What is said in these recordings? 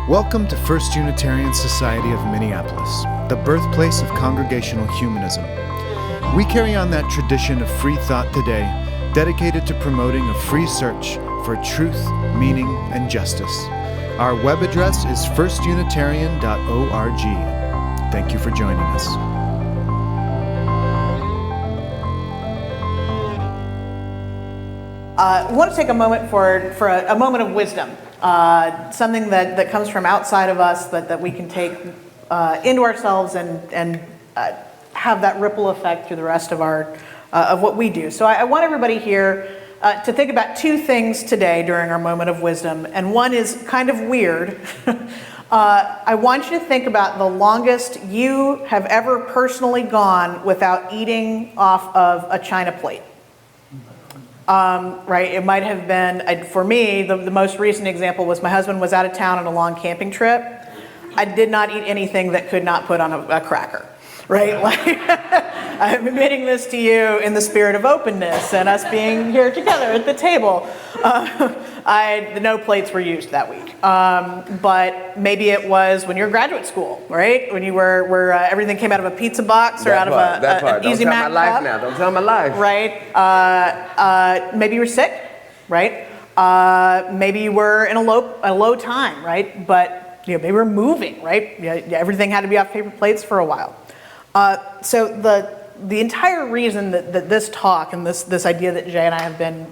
Welcome to First Unitarian Society of Minneapolis, the birthplace of Congregational Humanism. We carry on that tradition of free thought today, dedicated to promoting a free search for truth, meaning, and justice. Our web address is firstunitarian.org. Thank you for joining us. I want to take a moment for a moment of wisdom, something that comes from outside of us that we can take into ourselves and have that ripple effect through the rest of of what we do. So I want everybody here to think about two things today during our moment of wisdom, and one is kind of weird. I want you to think about the longest you have ever personally gone without eating off of a china plate. Right, it might have been, for me, the most recent example was my husband was out of town on a long camping trip. I did not eat anything that could not put on a cracker, right? Like, I'm admitting this to you in the spirit of openness and us being here together at the table. No plates were used that week. But maybe it was when you were in graduate school, right? When you were everything came out of a pizza box or out of an Easy Mac cup. Don't tell my life now. Don't tell my life. Right. Maybe you were sick, right? Maybe you were in a low time, right? But maybe you were moving, right? Everything had to be off paper plates for a while. So the entire reason that this talk and this idea that Jay and I have been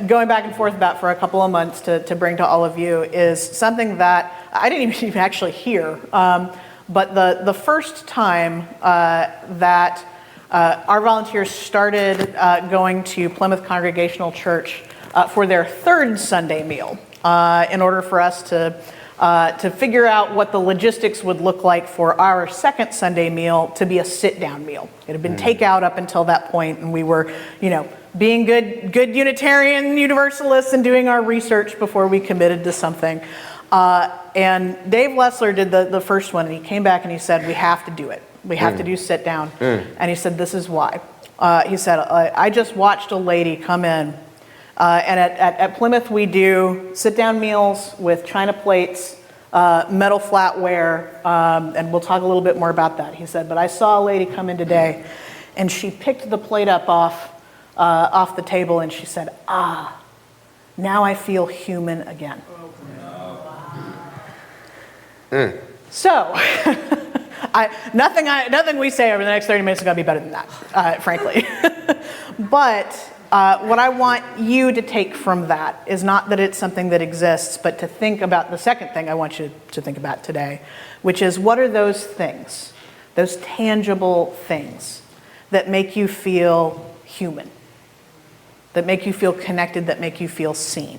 going back and forth about for a couple of months to bring to all of you is something that I didn't even actually hear. But the first time that our volunteers started going to Plymouth Congregational Church for their third Sunday meal in order for us to figure out what the logistics would look like for our second Sunday meal to be a sit-down meal. It had been takeout up until that point, and we were, being good Unitarian Universalists and doing our research before we committed to something. And Dave Lessler did the first one, and he came back and he said, we have to do it. We have to do sit-down. And he said, this is why. He said, I just watched a lady come in. And at Plymouth, we do sit-down meals with china plates, metal flatware, and we'll talk a little bit more about that. He said, but I saw a lady come in today, and she picked the plate up off the table, and she said, now I feel human again. So, nothing we say over the next 30 minutes is going to be better than that, frankly. But what I want you to take from that is not that it's something that exists, but to think about the second thing I want you to think about today, which is what are those things, those tangible things that make you feel human, that make you feel connected, that make you feel seen.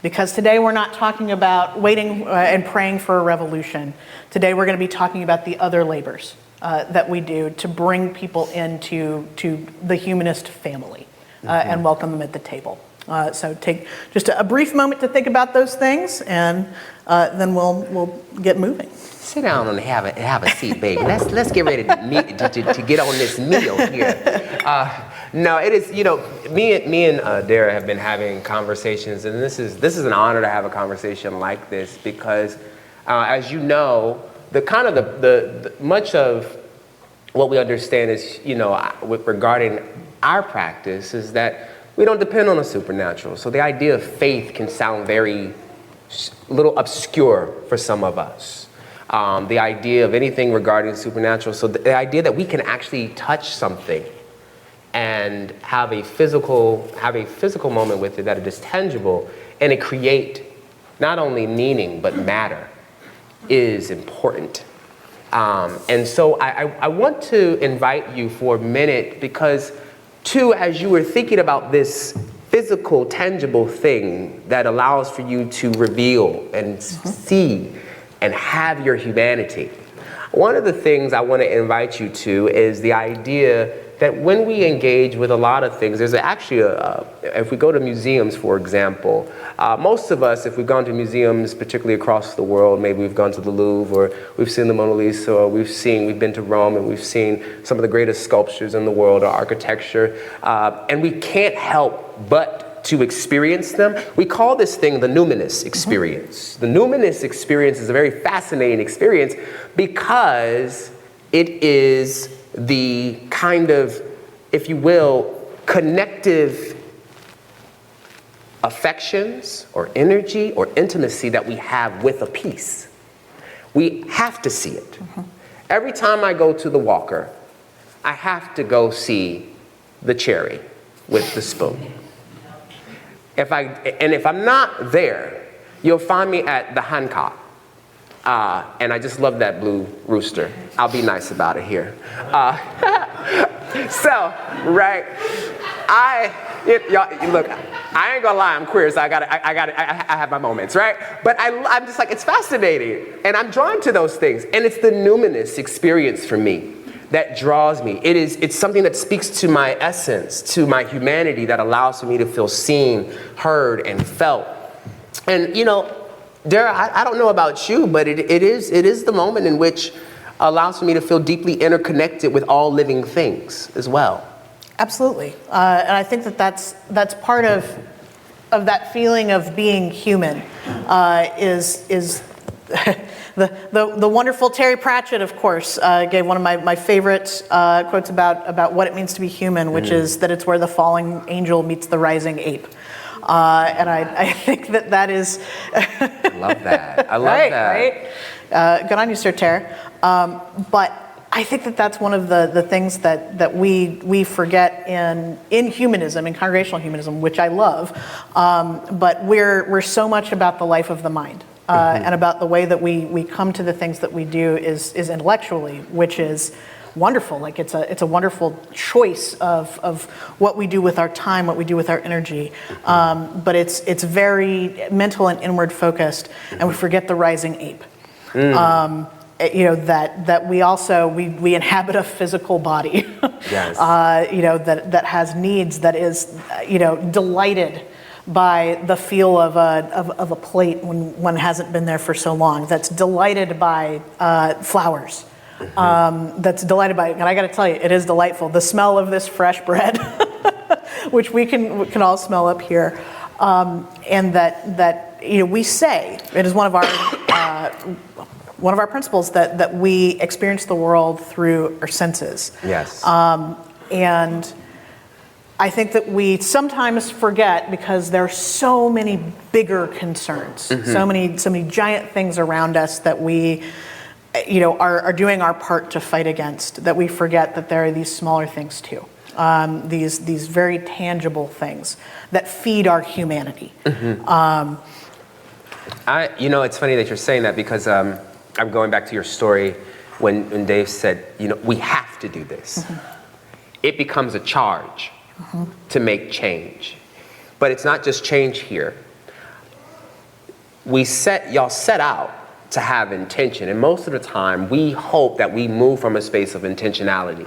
Because today we're not talking about waiting and praying for a revolution. Today we're going to be talking about the other labors that we do to bring people into the humanist family. And welcome them at the table. So take just a brief moment to think about those things, and then we'll get moving. Sit down and have a seat, baby. Let's get ready to get on this meal here. No, it is. Me and Dara have been having conversations, and this is an honor to have a conversation like this because, as you know, the much of what we understand is regarding our practice is that we don't depend on the supernatural. So the idea of faith can sound very little obscure for some of us. The idea of anything regarding the supernatural. So the idea that we can actually touch something and have a physical moment with it that is tangible and it create not only meaning but matter is important. And so I want to invite you for a minute because as you were thinking about this physical, tangible thing that allows for you to reveal and see and have your humanity, one of the things I want to invite you to is the idea that when we engage with a lot of things, there's actually if we go to museums, for example, most of us, if we've gone to museums, particularly across the world, maybe we've gone to the Louvre, or we've seen the Mona Lisa, or we've been to Rome, and we've seen some of the greatest sculptures in the world, or architecture, and we can't help but to experience them. We call this thing the numinous experience. The numinous experience is a very fascinating experience because it is the kind of, if you will, connective affections or energy or intimacy that we have with a piece. We have to see it. Every time I go to the Walker, I have to go see the cherry with the spoon. If I'm not there, you'll find me at the Hancock. And I just love that blue rooster. I'll be nice about it here. So, right, y'all, look, I ain't gonna lie, I'm queer, so I have my moments, right? But I'm just like, it's fascinating, and I'm drawn to those things, and it's the numinous experience for me that draws me. It's something that speaks to my essence, to my humanity, that allows for me to feel seen, heard, and felt. And Dara, I don't know about you, but it is the moment in which allows for me to feel deeply interconnected with all living things as well. Absolutely, and I think that's part of that feeling of being human. Is the wonderful Terry Pratchett, of course, gave one of my favorite quotes about what it means to be human, which is that it's where the falling angel meets the rising ape. And I think that is. I love that. I love that. Right? Good on you, Sir Terry. But I think that's one of the things that we forget in humanism, in congregational humanism, which I love. But we're so much about the life of the mind. And about the way that we come to the things that we do is intellectually, which is wonderful. Like it's a wonderful choice of what we do with our time, what we do with our energy. But it's very mental and inward focused, and we forget the rising ape. That we also we inhabit a physical body. Yes. That has needs, that is delighted by the feel of a plate when one hasn't been there for so long. That's delighted by flowers. That's delighted by, and I got to tell you, it is delightful. The smell of this fresh bread, which we can all smell up here, and that we say it is one of our principles that we experience the world through our senses. Yes. And I think that we sometimes forget because there are so many bigger concerns, so many giant things around us that we, are doing our part to fight against, that we forget that there are these smaller things too. These very tangible things that feed our humanity. It's funny that you're saying that because I'm going back to your story when Dave said, we have to do this. It becomes a charge to make change. But it's not just change here. Y'all set out to have intention, and most of the time we hope that we move from a space of intentionality.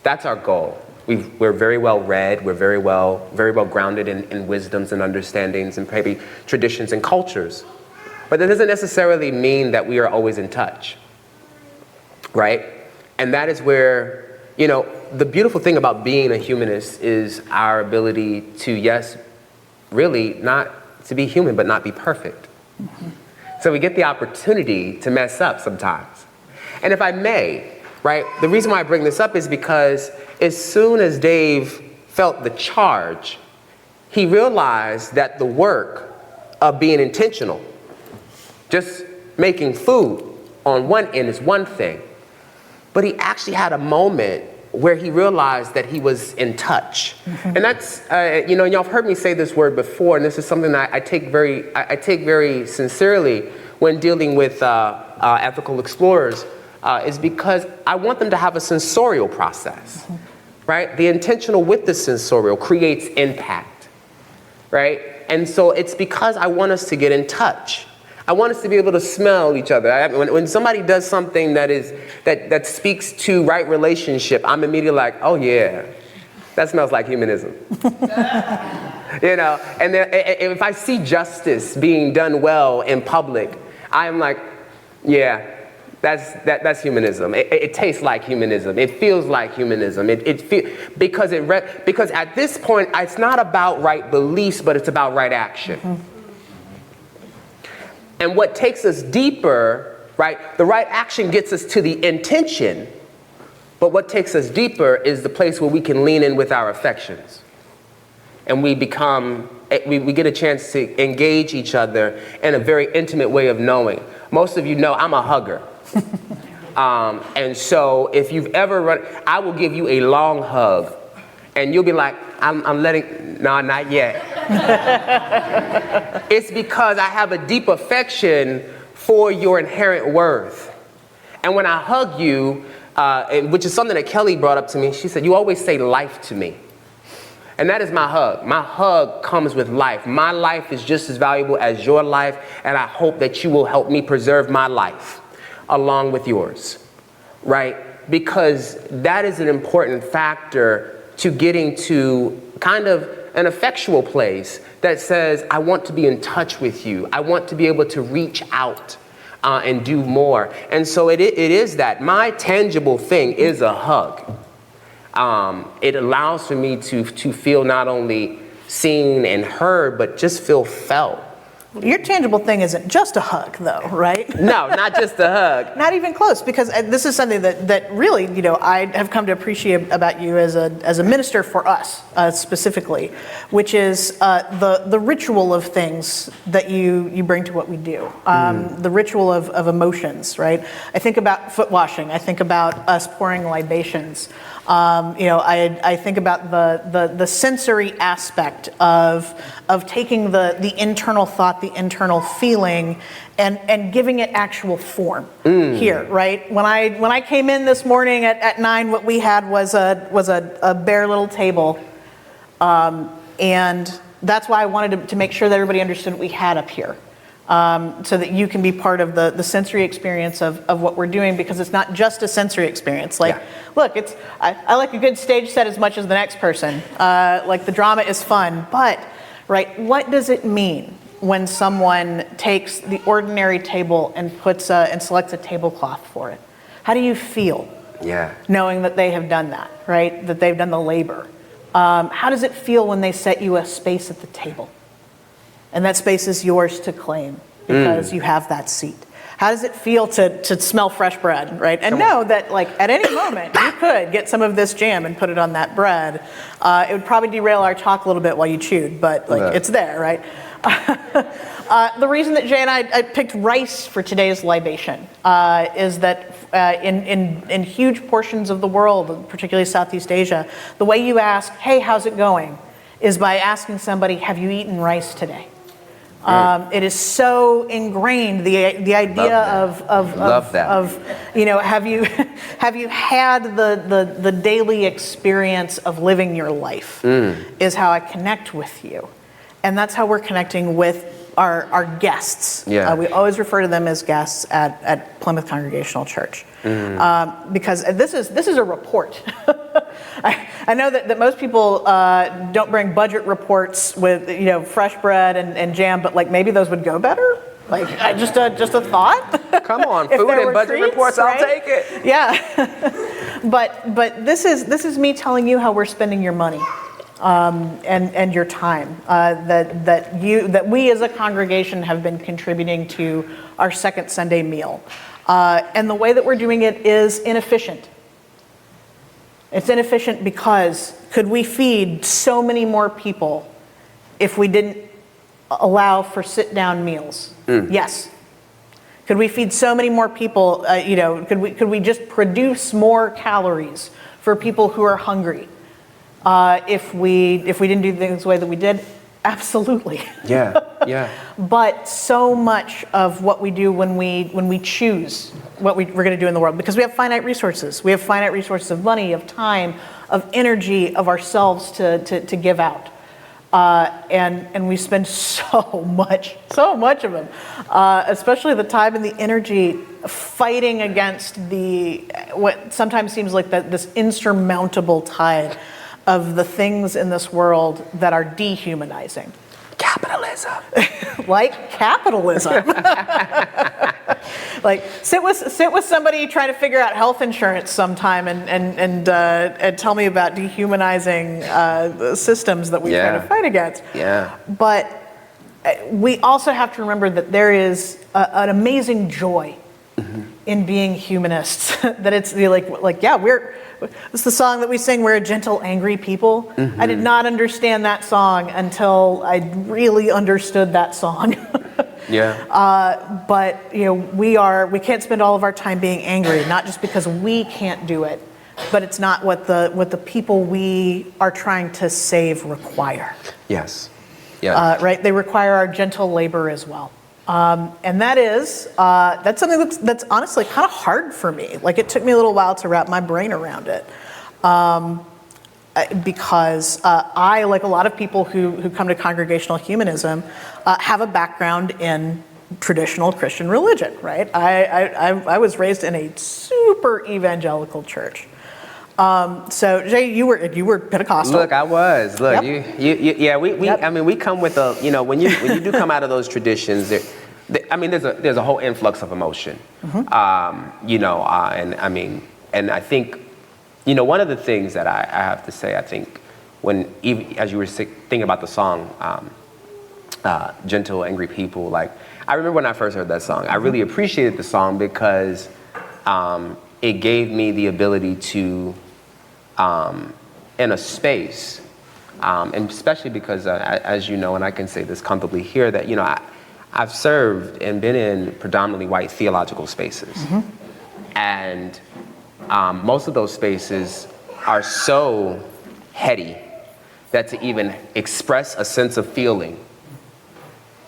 That's our goal. We're very well read, we're very well grounded in wisdoms and understandings and maybe traditions and cultures. But that doesn't necessarily mean that we are always in touch, right? And that is where, the beautiful thing about being a humanist is our ability to, yes, really not to be human, but not be perfect. So we get the opportunity to mess up sometimes. And if I may, right, the reason why I bring this up is because as soon as Dave felt the charge, he realized that the work of being intentional, just making food on one end is one thing, but he actually had a moment where he realized that he was in touch. And that's, y'all have heard me say this word before, and this is something that I take very sincerely when dealing with ethical explorers, is because I want them to have a sensorial process, right? The intentional with the sensorial creates impact, right? And so it's because I want us to get in touch. I want us to be able to smell each other. When somebody does something that speaks to right relationship, I'm immediately like, oh yeah, that smells like humanism. And then if I see justice being done well in public, I'm like, yeah, That's humanism. It tastes like humanism. It feels like humanism. Because at this point, it's not about right beliefs, but it's about right action. Mm-hmm. And what takes us deeper, right? The right action gets us to the intention, but what takes us deeper is the place where we can lean in with our affections. And we get a chance to engage each other in a very intimate way of knowing. Most of you know I'm a hugger. And so if you've ever run, I will give you a long hug and you'll be like, no, not yet. It's because I have a deep affection for your inherent worth. And when I hug you, which is something that Kelly brought up to me, she said, you always say life to me. And that is my hug. My hug comes with life. My life is just as valuable as your life, and I hope that you will help me preserve my life along with yours, right? Because that is an important factor to getting to kind of an effectual place that says, I want to be in touch with you. I want to be able to reach out and do more. And so it is that. My tangible thing is a hug. It allows for me to feel not only seen and heard, but just feel felt. Your tangible thing isn't just a hug, though, right? No, not just a hug. Not even close, because this is something that really, I have come to appreciate about you as a minister for us, specifically, which is the ritual of things that you bring to what we do, the ritual of emotions, right? I think about foot washing. I think about us pouring libations. I think about the sensory aspect of taking the internal thought, the internal feeling, and giving it actual form here, right? When I came in this morning at 9, what we had was a bare little table, and that's why I wanted to make sure that everybody understood what we had up here. So that you can be part of the sensory experience of what we're doing, because it's not just a sensory experience. Look, I like a good stage set as much as the next person. The drama is fun, but right, what does it mean when someone takes the ordinary table and selects a tablecloth for it? How do you feel? Yeah. Knowing that they have done that, right? That they've done the labor. How does it feel when they set you a space at the table? And that space is yours to claim because you have that seat. How does it feel to smell fresh bread, right? And know that, at any moment, you could get some of this jam and put it on that bread. It would probably derail our talk a little bit while you chewed, but it's there, right? The reason that Jay and I picked rice for today's libation is that in huge portions of the world, particularly Southeast Asia, the way you ask, hey, how's it going, is by asking somebody, have you eaten rice today? It is so ingrained, the idea of have you had the daily experience of living your life is how I connect with you, and that's how we're connecting with our guests. Yeah. We always refer to them as guests at Plymouth Congregational Church, because this is a report. I know that most people don't bring budget reports with fresh bread and jam, but maybe those would go better. Just a thought. Come on, food and budget treats, reports, right? I'll take it. Yeah, but this is me telling you how we're spending your money. And your time that we as a congregation have been contributing to our second Sunday meal, and the way that we're doing it is inefficient. It's inefficient because could we feed so many more people if we didn't allow for sit-down meals? Yes. Could we feed so many more people? Could we just produce more calories for people who are hungry? If we didn't do things the way that we did? Absolutely. Yeah. But so much of what we do when we choose what we're going to do in the world, because we have finite resources. We have finite resources of money, of time, of energy, of ourselves to give out. And we spend so much of them, especially the time and the energy fighting against what sometimes seems like this insurmountable tide of the things in this world that are dehumanizing. Capitalism. Like capitalism. Like sit with somebody trying to figure out health insurance sometime and tell me about dehumanizing the systems that we try to fight against. Yeah. But we also have to remember that there is an amazing joy in being humanists. That it's it's the song that we sing, we're a gentle, angry people. I did not understand that song until I really understood that song. But we can't spend all of our time being angry, not just because we can't do it, but it's not what the people we are trying to save require. Yes. Yeah. Right? They require our gentle labor as well. And that's something that's honestly kind of hard for me. Like, it took me a little while to wrap my brain around it. Because I, like a lot of people who come to congregational humanism, have a background in traditional Christian religion, right? I was raised in a super evangelical church. So Jay, you were Pentecostal. Look, I was. Look, Yep. I mean, we come with when you do come out of those traditions, there's a whole influx of emotion. And I think, one of the things that I have to say, I think, as you were thinking about the song, Gentle, Angry People, like, I remember when I first heard that song, I really appreciated the song because it gave me the ability to, in a space, and especially because, as you know, and I can say this comfortably here, that, I've served and been in predominantly white theological spaces. And most of those spaces are so heady that to even express a sense of feeling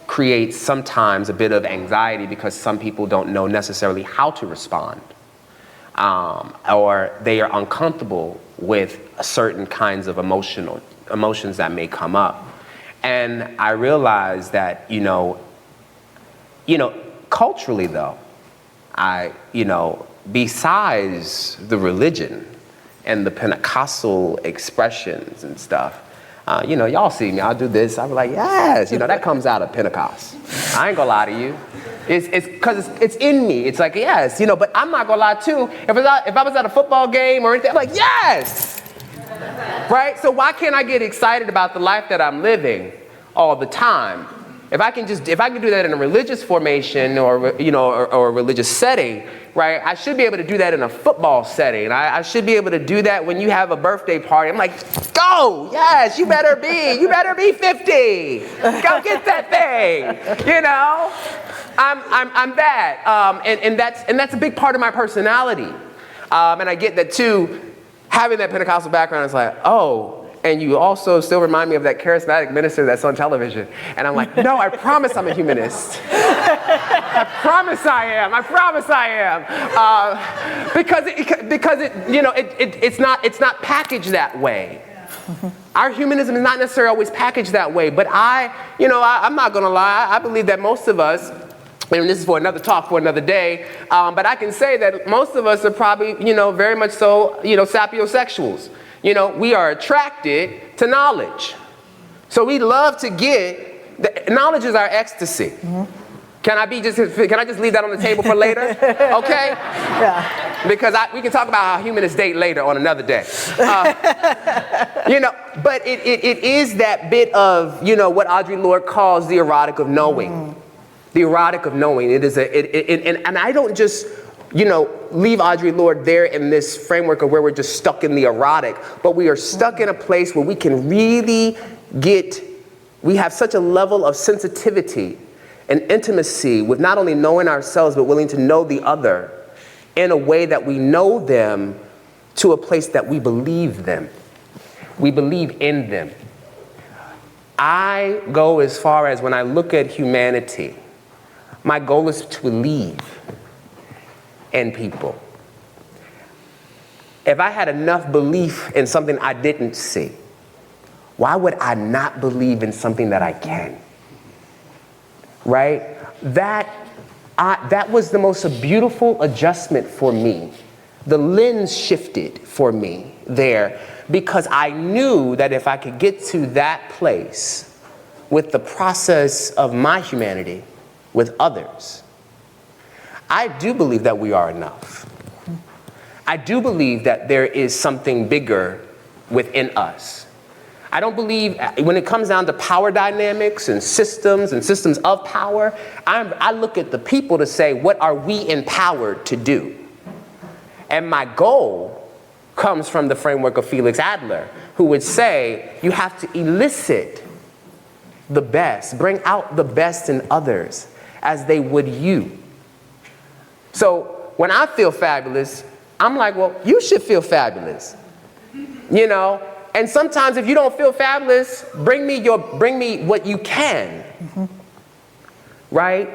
creates sometimes a bit of anxiety because some people don't know necessarily how to respond. Or they are uncomfortable with certain kinds of emotions that may come up. And I realized that, culturally though, besides the religion and the Pentecostal expressions and stuff, y'all see me, I'll do this, I'll be like, yes, that comes out of Pentecost. I ain't gonna lie to you. It's because it's in me. It's like, yes, but I'm not gonna lie too. If I was at a football game or anything, I'm like, yes! Right? So why can't I get excited about the life that I'm living all the time? If I can do that in a religious formation or a religious setting, right? I should be able to do that in a football setting. I should be able to do that when you have a birthday party. I'm like, go, yes, you better be 50. Go get that thing, I'm that, and that's a big part of my personality, and I get that too. Having that Pentecostal background is like, oh. And you also still remind me of that charismatic minister that's on television. And I'm like, no, I promise I'm a humanist. I promise I am. Because it's not packaged that way. Our humanism is not necessarily always packaged that way. But I'm not going to lie. I believe that most of us, and this is for another talk for another day, but I can say that most of us are probably, very much so, sapiosexuals. We are attracted to knowledge. So we love to knowledge is our ecstasy. Can I just leave that on the table for later? Okay? Yeah. Because we can talk about how humanists date later on another day. But it is that bit of, what Audre Lorde calls the erotic of knowing. The erotic of knowing. It is and I don't just, leave Audre Lorde there in this framework of where we're just stuck in the erotic, but we are stuck in a place where we can really we have such a level of sensitivity and intimacy with not only knowing ourselves, but willing to know the other in a way that we know them to a place that we believe them. We believe in them. I go as far as when I look at humanity, my goal is to believe in people. If I had enough belief in something I didn't see, why would I not believe in something that I can? Right? That was the most beautiful adjustment for me. The lens shifted for me there because I knew that if I could get to that place with the process of my humanity with others, I do believe that we are enough. I do believe that there is something bigger within us. I don't believe, when it comes down to power dynamics and systems of power, I look at the people to say, what are we empowered to do? And my goal comes from the framework of Felix Adler, who would say, you have to elicit the best, bring out the best in others as they would you. So when I feel fabulous, I'm like, well, you should feel fabulous, you know? And sometimes if you don't feel fabulous, bring me what you can, right?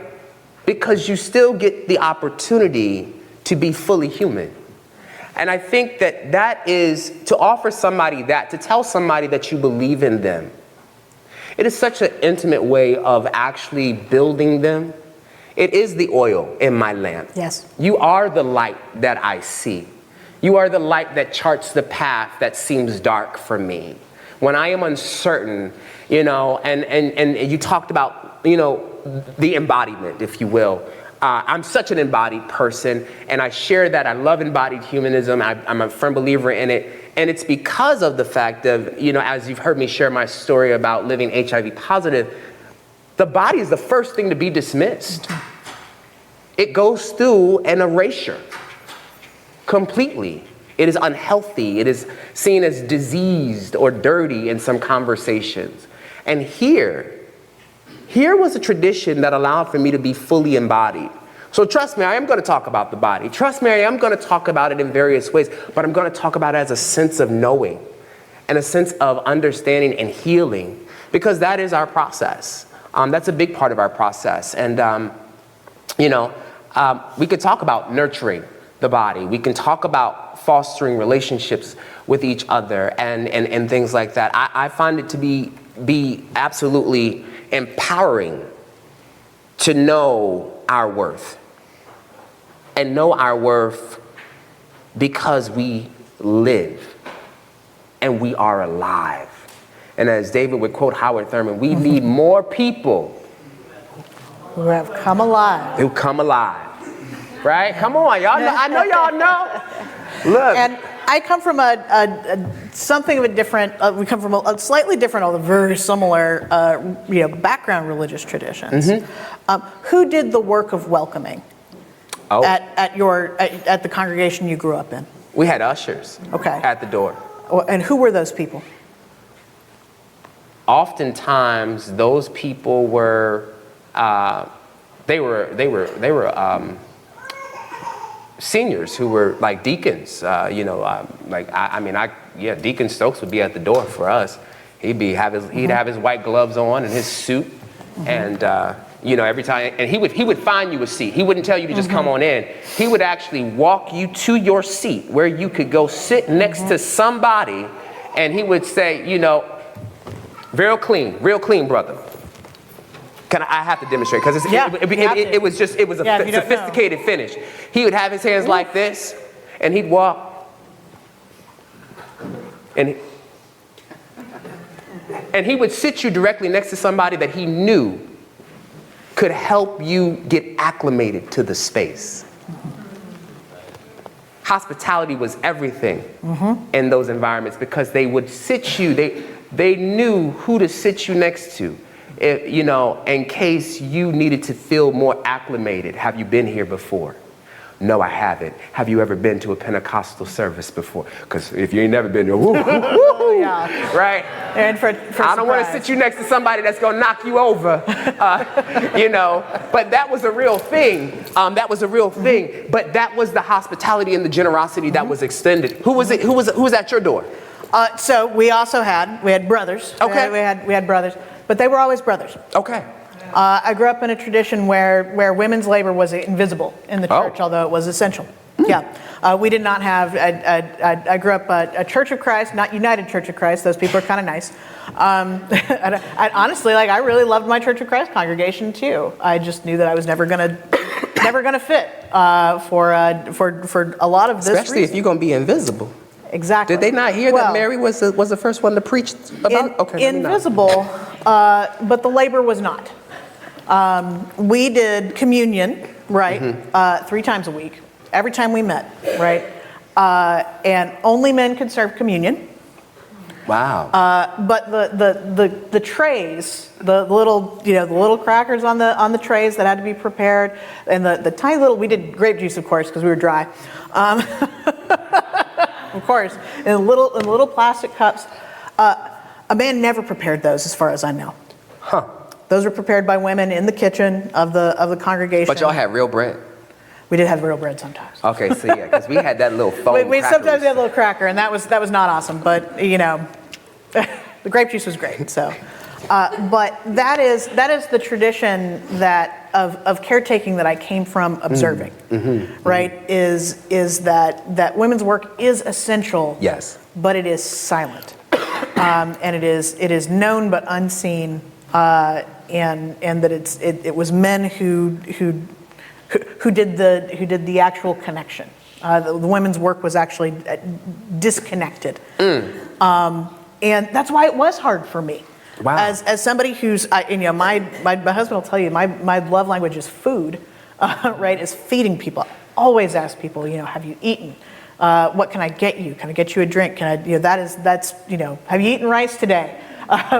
Because you still get the opportunity to be fully human. And I think that is to offer somebody that, to tell somebody that you believe in them. It is such an intimate way of actually building them. It is the oil in my lamp. Yes. You are the light that I see. You are the light that charts the path that seems dark for me. When I am uncertain, you know, and you talked about, you know, the embodiment, if you will. I'm such an embodied person, and I share that. I love embodied humanism. I'm a firm believer in it. And it's because of the fact of, you know, as you've heard me share my story about living HIV positive, the body is the first thing to be dismissed. It goes through an erasure completely. It is unhealthy. It is seen as diseased or dirty in some conversations. And here was a tradition that allowed for me to be fully embodied. So trust me, I am going to talk about the body. Trust me, I am going to talk about it in various ways, but I'm going to talk about it as a sense of knowing and a sense of understanding and healing, because that is our process. That's a big part of our process. And, you know, we could talk about nurturing the body. We can talk about fostering relationships with each other and things like that. I find it to be absolutely empowering to know our worth, and know our worth because we live and we are alive. And as David would quote Howard Thurman, we need more people who have come alive. Who come alive. Right? Come on, y'all know, I know y'all know. Look. And I come from something of a different, we come from a slightly different, although very similar, background religious traditions. Who did the work of welcoming at the congregation you grew up in? We had ushers at the door. And who were those people? Oftentimes, those people were, they were seniors who were like deacons, Deacon Stokes would be at the door for us. He'd have his white gloves on and his suit, and every time, and he would find you a seat. He wouldn't tell you to just come on in. He would actually walk you to your seat where you could go sit next to somebody, and he would say, real clean, brother. I have to demonstrate, because it was a sophisticated finish. He would have his hands like this, and he'd walk, and he would sit you directly next to somebody that he knew could help you get acclimated to the space. Hospitality was everything in those environments, because they would sit you, they knew who to sit you next to. In case you needed to feel more acclimated. Have you been here before? No, I haven't. Have you ever been to a Pentecostal service before? Because if you ain't never been there, right? And for I don't want to sit you next to somebody that's going to knock you over, But that was a real thing. But that was the hospitality and the generosity that was extended. Who was at your door? So we had brothers. Okay. We had brothers. But they were always brothers. Okay. I grew up in a tradition where women's labor was invisible in the church, although it was essential. Yeah. We did not have, I grew up a Church of Christ, not United Church of Christ. Those people are kind of nice. I honestly, I really loved my Church of Christ congregation too. I just knew that I was never gonna fit for a lot of this. Especially if you're gonna be invisible. Exactly. Did they not hear that Mary was the first one to preach about? Invisible, but the labor was not. We did communion right? 3 times a week, every time we met, right? And only men could serve communion. Wow. But the trays, the little crackers on the trays that had to be prepared, and the tiny little, we did grape juice, of course, because we were dry. Of course, in little plastic cups. A man never prepared those, as far as I know. Huh. Those were prepared by women in the kitchen of the congregation. But y'all had real bread? We did have real bread sometimes. Okay, so yeah, because we had that little foam We cracker. sometimes had a little cracker, and that was not awesome. But the grape juice was great. So, but that is the tradition of caretaking that I came from observing. Right? Is that women's work is essential. Yes. But it is silent, and it is known but unseen, and that it was men who did the actual connection. The women's work was actually disconnected, and that's why it was hard for me. Wow. As somebody who's, my husband will tell you, my love language is food, right? Is feeding people. Always ask people, have you eaten? What can I get you? Can I get you a drink? Can I? That's have you eaten rice today?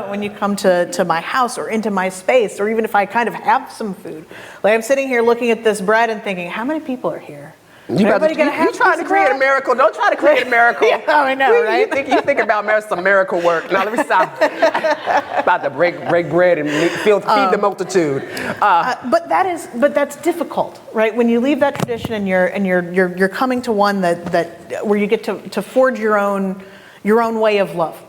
When you come to my house or into my space, or even if I kind of have some food, like I'm sitting here looking at this bread and thinking, how many people are here? You trying to create a miracle? Don't try to create a miracle. Yeah, I know, right? You think about some miracle work. Now let me stop. About to break bread and feed the multitude. But that's difficult, right? When you leave that tradition and you're coming to one that where you get to forge your own way of love.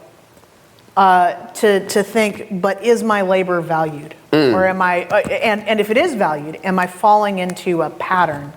To think, but is my labor valued, or am I? And if it is valued, am I falling into a pattern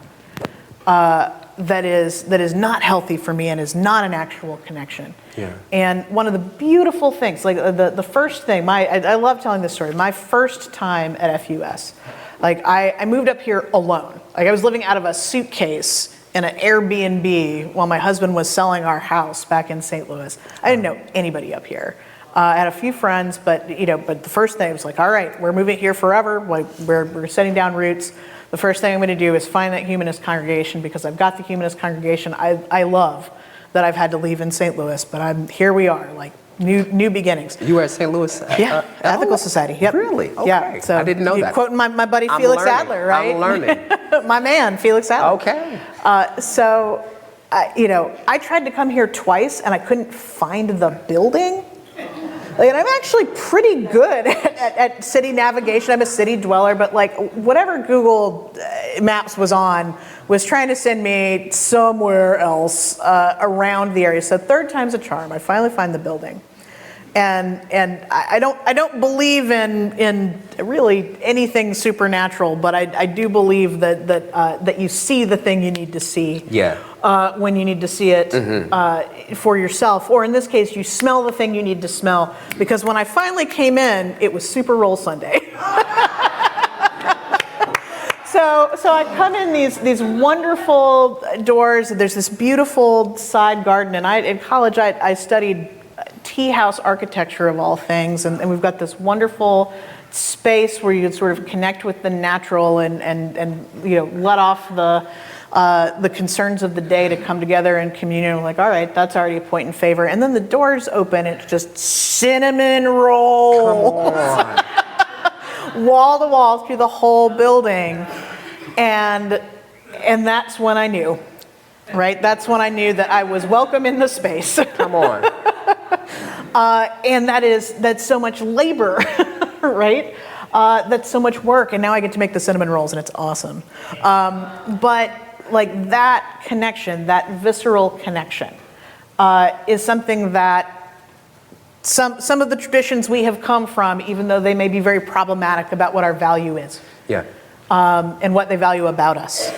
that is not healthy for me and is not an actual connection? Yeah. And one of the beautiful things, like the first thing, I love telling this story. My first time at FUS, like I moved up here alone. Like I was living out of a suitcase in an Airbnb while my husband was selling our house back in St. Louis. I didn't know anybody up here. I had a few friends, but the first thing was like, all right, we're moving here forever. Like we're setting down roots. The first thing I'm going to do is find that Humanist congregation, because I've got the Humanist congregation I love that I've had to leave in St. Louis, but here we are, like new beginnings. You were at St. Louis? Yeah, Ethical Society. Yep. Really? Okay. Yeah. So I didn't know that. Quoting my buddy Felix Adler, right? I'm learning. My man, Felix Adler. Okay. So, I tried to come here twice and I couldn't find the building. Like, and I'm actually pretty good at city navigation. I'm a city dweller, but like whatever Google Maps was trying to send me somewhere else around the area. So third time's a charm. I finally find the building, and I don't believe in really anything supernatural, but I do believe that you see the thing you need to see. Yeah. When you need to see it for yourself, or in this case, you smell the thing you need to smell. Because when I finally came in, it was Super Roll Sunday. So I come in these wonderful doors. There's this beautiful side garden, and in college I studied tea house architecture of all things, and we've got this wonderful space where you can sort of connect with the natural and let off the concerns of the day to come together in communion. We're like, all right, that's already a point in favor. And then the doors open, it's just cinnamon roll. Come on. Wall to wall through the whole building. And that's when I knew, right? That's when I knew that I was welcome in the space. Come on. And that's so much labor, right? That's so much work. And now I get to make the cinnamon rolls, and it's awesome. But like that connection, that visceral connection, is something that some of the traditions we have come from, even though they may be very problematic about what our value is, Yeah. And what they value about us.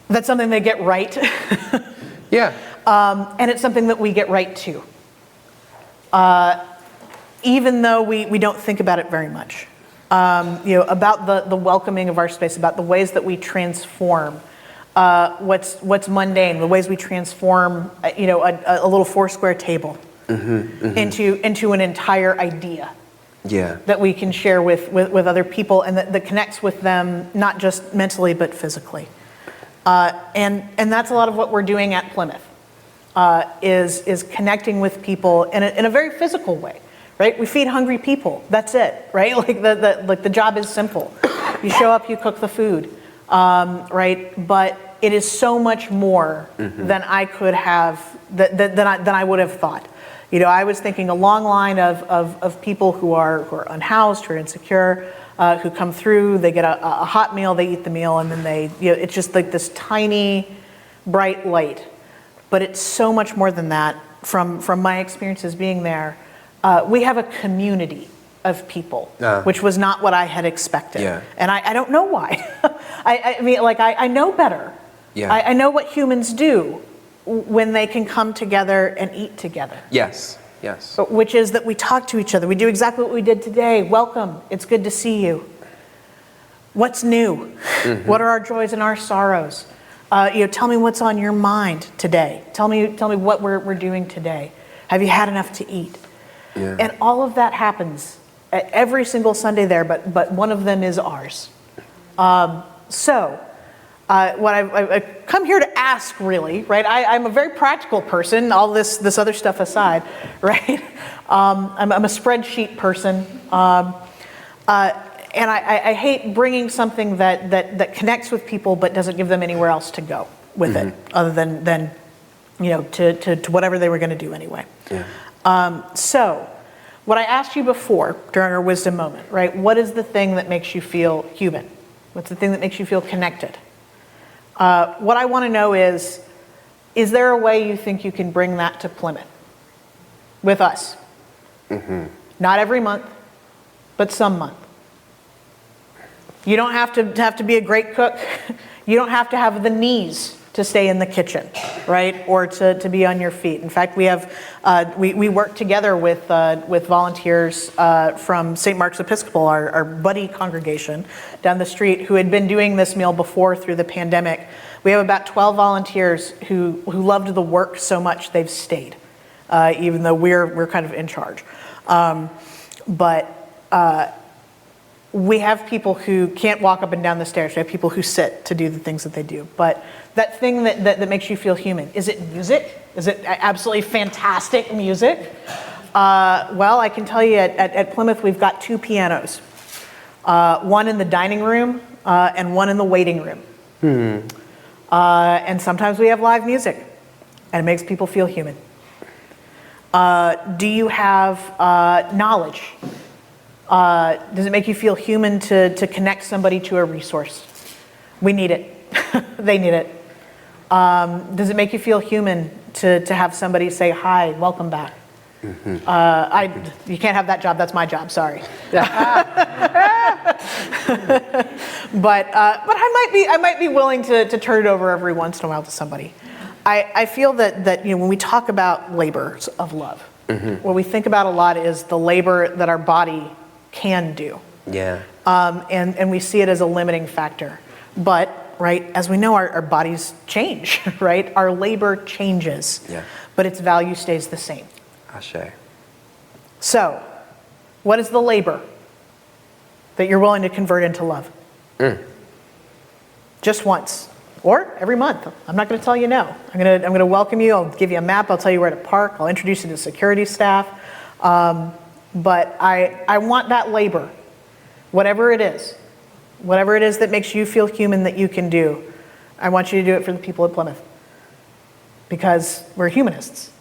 That's something they get right. Yeah. And it's something that we get right too. Even though we don't think about it very much. About the welcoming of our space, about the ways that we transform what's mundane, the ways we transform, a little 4-square table into an entire idea, that we can share with other people, and that connects with them, not just mentally, but physically. And that's a lot of what we're doing at Plymouth, is connecting with people in a very physical way, right? We feed hungry people, that's it, right? Like the job is simple. You show up, you cook the food, right? But it is so much more than I could have, than I would have thought. You know, I was thinking a long line of people who are unhoused, who are insecure, who come through, they get a hot meal, they eat the meal, and then it's just like this tiny, bright light. But it's so much more than that. From my experiences being there, we have a community of people, which was not what I had expected. Yeah. And I don't know why. I mean, like, I know better. Yeah. I know what humans do when they can come together and eat together. Yes. Which is that we talk to each other. We do exactly what we did today. Welcome. It's good to see you. What's new? What are our joys and our sorrows? Tell me what's on your mind today. Tell me what we're doing today. Have you had enough to eat? Yeah. And all of that happens every single Sunday there, but one of them is ours. What I've come here to ask, really, right? I'm a very practical person, all this other stuff aside, right? I'm a spreadsheet person. And I hate bringing something that connects with people but doesn't give them anywhere else to go with it, other than to whatever they were going to do anyway. Yeah. So what I asked you before during our wisdom moment, right? What is the thing that makes you feel human? What's the thing that makes you feel connected? What I want to know is there a way you think you can bring that to Plymouth with us? Not every month, but some month. You don't have to be a great cook. You don't have to have the knees to stay in the kitchen, right? Or to be on your feet. In fact, we have we work together with volunteers from St. Mark's Episcopal, our buddy congregation down the street, who had been doing this meal before through the pandemic. We have about 12 volunteers who loved the work so much they've stayed, even though we're kind of in charge. We have people who can't walk up and down the stairs. We have people who sit to do the things that they do. But that thing that makes you feel human, is it music? Is it absolutely fantastic music? Well, I can tell you at Plymouth we've got 2 pianos. One in the dining room and one in the waiting room. And sometimes we have live music, and it makes people feel human. Do you have knowledge? Does it make you feel human to connect somebody to a resource? We need it. They need it. Does it make you feel human to have somebody say, hi, welcome back? You can't have that job. That's my job. Sorry. But I might be willing to turn it over every once in a while to somebody. I feel that when we talk about labors of love, what we think about a lot is the labor that our body can do. Yeah. And we see it as a limiting factor. But, right, as we know, our bodies change, right? Our labor changes. Yeah. But its value stays the same. Ashe. So, what is the labor that you're willing to convert into love? Just once. Or every month. I'm not going to tell you no. I'm going to welcome you. I'll give you a map. I'll tell you where to park. I'll introduce you to security staff. But I want that labor, whatever it is that makes you feel human that you can do. I want you to do it for the people at Plymouth. Because we're humanists.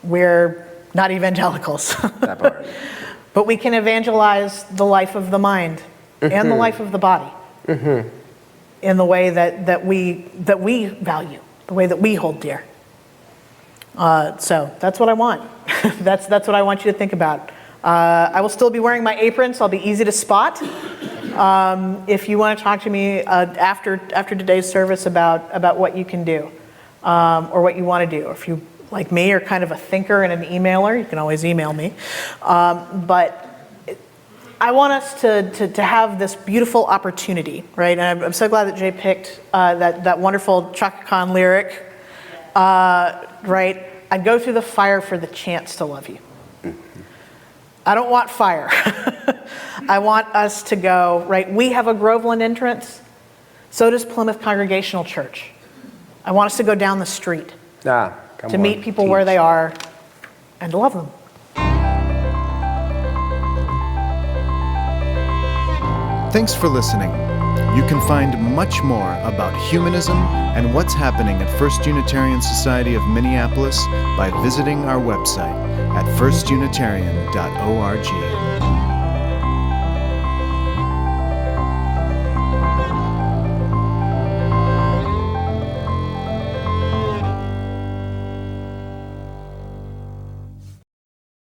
We're not evangelicals. That part. But we can evangelize the life of the mind and the life of the body in the way that we value, the way that we hold dear. So that's what I want. That's what I want you to think about. I will still be wearing my apron, so I'll be easy to spot. If you want to talk to me after today's service about what you can do or what you want to do. If you, like me, are kind of a thinker and an emailer, you can always email me. But I want us to have this beautiful opportunity, right? And I'm so glad that Jay picked that wonderful Chaka Khan lyric, right? I'd go through the fire for the chance to love you. I don't want fire. I want us to go, right? We have a Groveland entrance. So does Plymouth Congregational Church. I want us to go down the street to meet people where they are and love them. Thanks for listening. You can find much more about humanism and what's happening at First Unitarian Society of Minneapolis by visiting our website at firstunitarian.org.